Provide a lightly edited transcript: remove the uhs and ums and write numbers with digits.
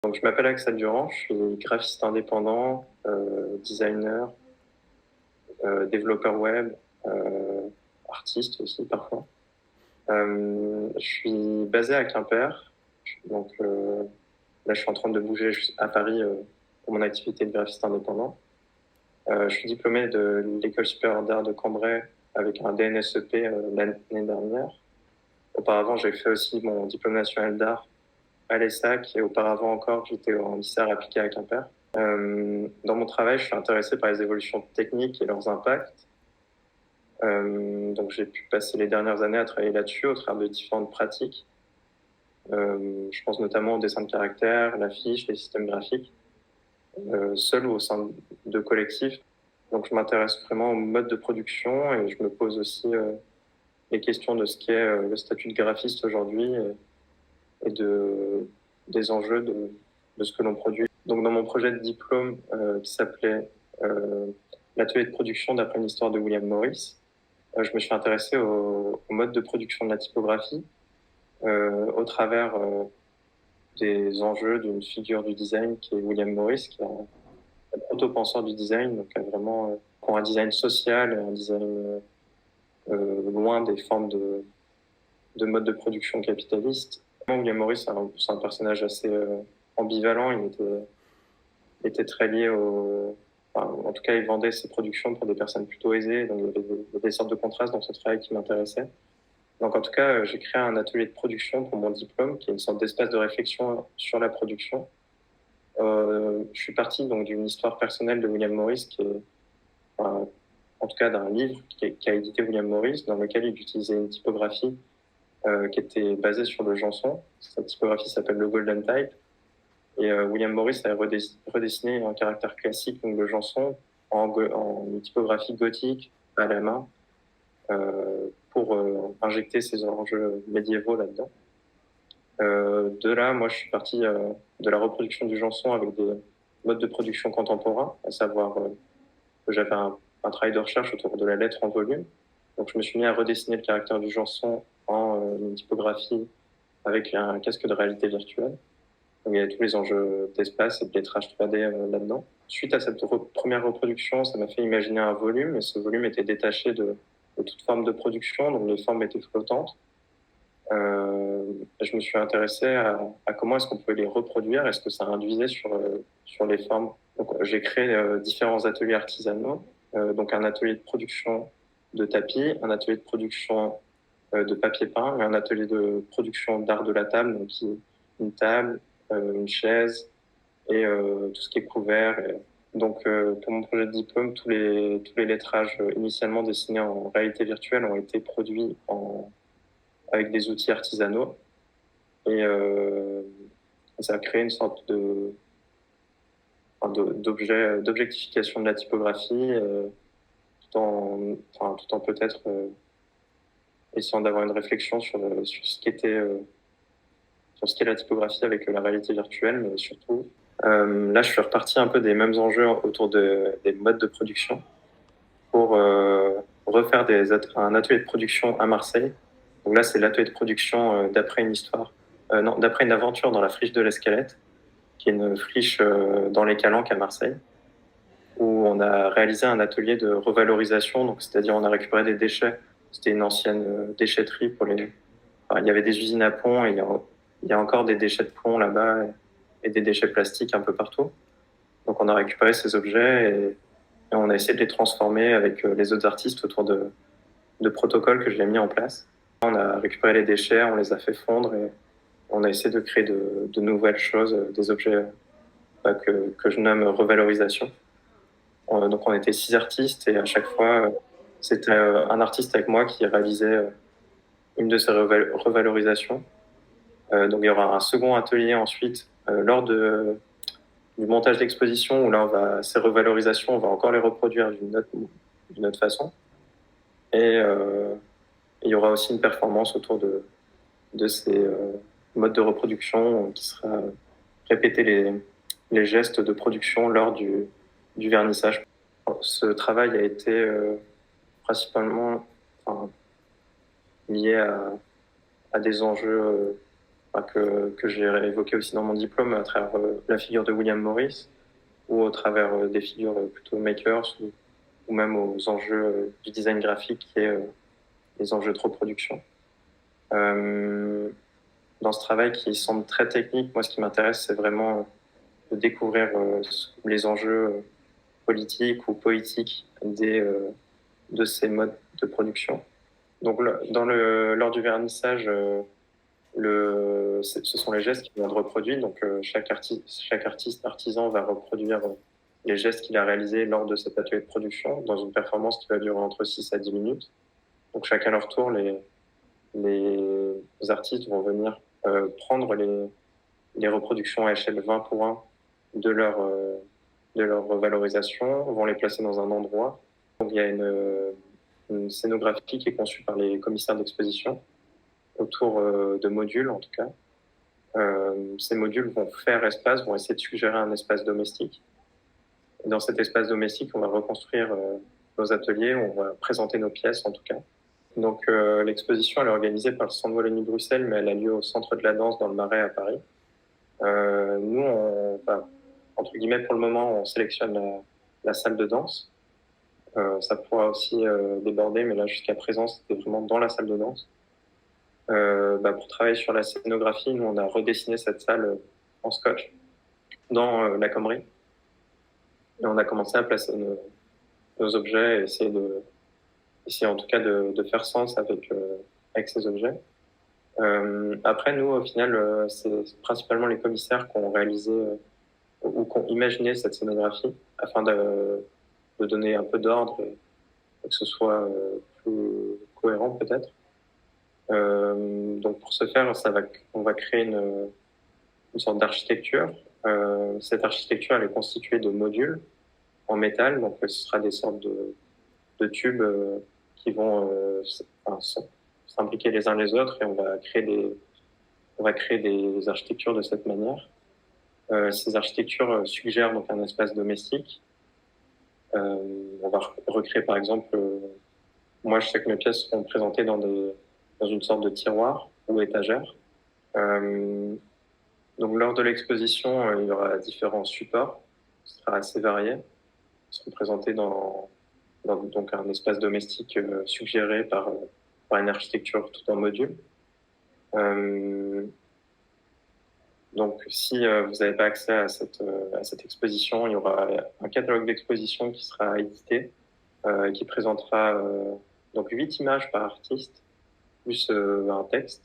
Donc, je m'appelle Axel Durand, je suis graphiste indépendant, designer, développeur web, artiste aussi parfois. Je suis basé à Quimper, donc là je suis en train de bouger à Paris pour mon activité de graphiste indépendant. Je suis diplômé de l'École supérieure d'art de Cambrai avec un DNSEP l'année dernière. Auparavant, j'ai fait aussi mon diplôme national d'art à l'ESSAC et auparavant encore, j'étais en lycée appliqué à Quimper. Dans mon travail, je suis intéressé par les évolutions techniques et leurs impacts. Donc, j'ai pu passer les dernières années à travailler là-dessus au travers de différentes pratiques. Je pense notamment au dessin de caractère, l'affiche, les systèmes graphiques, seul ou au sein de collectifs. Donc, je m'intéresse vraiment au mode de production et je me pose aussi les questions de ce qu'est le statut de graphiste aujourd'hui et des enjeux de ce que l'on produit. Donc, dans mon projet de diplôme qui s'appelait l'atelier de production d'après une histoire de William Morris, je me suis intéressé au mode de production de la typographie au travers des enjeux d'une figure du design qui est William Morris, qui est un proto-penseur du design, donc vraiment pour un design social, un design loin des formes de mode de production capitaliste. William Morris, c'est un personnage assez ambivalent. Il était très lié enfin, en tout cas, il vendait ses productions pour des personnes plutôt aisées. Donc, il y avait des sortes de contrastes dans ce travail qui m'intéressaient. Donc, en tout cas, j'ai créé un atelier de production pour mon diplôme, qui est une sorte d'espace de réflexion sur la production. Je suis parti donc d'une histoire personnelle de William Morris, qui est, enfin, en tout cas, d'un livre qui a édité William Morris, dans lequel il utilisait une typographie qui était basée sur le Janson. Cette typographie s'appelle le Golden Type. Et William Morris a redessiné un caractère classique, donc le Janson, en une typographie gothique à la main, pour injecter ces enjeux médiévaux là-dedans. De là, moi, je suis parti de la reproduction du Janson avec des modes de production contemporains, à savoir que j'avais un travail de recherche autour de la lettre en volume. Donc, je me suis mis à redessiner le caractère du Janson en une typographie avec un casque de réalité virtuelle. Donc, il y a tous les enjeux d'espace et de lettrage 3D là-dedans. Suite à cette première reproduction, ça m'a fait imaginer un volume, et ce volume était détaché de toute forme de production, donc les formes étaient flottantes. Je me suis intéressé à comment est-ce qu'on pouvait les reproduire, est-ce que ça induisait sur les formes. Donc, j'ai créé différents ateliers artisanaux, donc un atelier de production de tapis, un atelier de production de papier peint et un atelier de production d'art de la table, donc une table, une chaise et tout ce qui est couvert. Donc, pour mon projet de diplôme, tous les lettrages initialement dessinés en réalité virtuelle ont été produits avec des outils artisanaux. Et ça a créé une sorte d'objectification de la typographie, tout en peut-être essayant d'avoir une réflexion sur ce qu'est la typographie avec la réalité virtuelle, mais surtout, là, je suis reparti un peu des mêmes enjeux autour des modes de production pour refaire un atelier de production à Marseille. Donc là, c'est l'atelier de production d'après une histoire, non, d'après une aventure dans la friche de l'Escalette, qui est une friche dans les Calanques à Marseille, où on a réalisé un atelier de revalorisation, donc c'est-à-dire on a récupéré des déchets. C'était une ancienne déchetterie pour les. Enfin, il y avait des usines à plomb et il y a encore des déchets de plomb là-bas et des déchets plastiques un peu partout. Donc on a récupéré ces objets et on a essayé de les transformer avec les autres artistes autour de protocoles que j'ai mis en place. On a récupéré les déchets, on les a fait fondre et on a essayé de créer de nouvelles choses, des objets que je nomme revalorisation. Donc on était 6 artistes et à chaque fois, c'était un artiste avec moi qui réalisait une de ces revalorisations. Donc il y aura un second atelier ensuite lors du montage d'exposition où là, ces revalorisations, on va encore les reproduire d'une autre façon. Et il y aura aussi une performance autour de ces modes de reproduction qui sera répéter les gestes de production lors du vernissage. Ce travail a été principalement lié à des enjeux que j'ai évoqué aussi dans mon diplôme à travers la figure de William Morris ou au travers des figures plutôt makers ou même aux enjeux du design graphique et les enjeux de reproduction. Dans ce travail qui semble très technique, moi ce qui m'intéresse c'est vraiment de découvrir les enjeux politiques ou poétiques de ces modes de production. Donc lors du vernissage, ce sont les gestes qui vont être reproduits. Donc chaque artiste artisan va reproduire les gestes qu'il a réalisés lors de cet atelier de production dans une performance qui va durer entre 6 à 10 minutes. Donc chacun à leur tour, les artistes vont venir prendre les reproductions à échelle 20 pour 1 de leur valorisation, vont les placer dans un endroit. Donc il y a une scénographie qui est conçue par les commissaires d'exposition autour de modules en tout cas. Ces modules vont faire espace, vont essayer de suggérer un espace domestique. Et dans cet espace domestique, on va reconstruire nos ateliers, on va présenter nos pièces en tout cas. Donc l'exposition elle est organisée par le Centre Wallonie-Bruxelles, mais elle a lieu au Centre de la Danse dans le Marais à Paris. Nous, entre guillemets, pour le moment, on sélectionne la salle de danse. Ça pourra aussi déborder, mais là, jusqu'à présent, c'était vraiment dans la salle de danse. Pour travailler sur la scénographie, nous, on a redessiné cette salle en scotch dans la Comrie. Et on a commencé à placer nos objets et essayer en tout cas de faire sens avec ces objets. Après, nous, au final, c'est principalement les commissaires qui ont réalisé ou qui ont imaginé cette scénographie afin de donner un peu d'ordre et que ce soit plus cohérent peut-être. Donc pour ce faire, on va créer une sorte d'architecture. Cette architecture elle est constituée de modules en métal, donc ce sera des sortes de tubes qui vont s'imbriquer les uns les autres et on va créer des architectures de cette manière. Ces architectures suggèrent donc un espace domestique. On va recréer par exemple, moi je sais que mes pièces seront présentées dans une sorte de tiroir ou étagère. Donc lors de l'exposition, il y aura différents supports, ce sera assez varié. Ils seront présentés dans donc un espace domestique suggéré par une architecture tout en module. Donc, si vous n'avez pas accès à cette exposition, il y aura un catalogue d'exposition qui sera édité, qui présentera donc 8 images par artiste, plus un texte.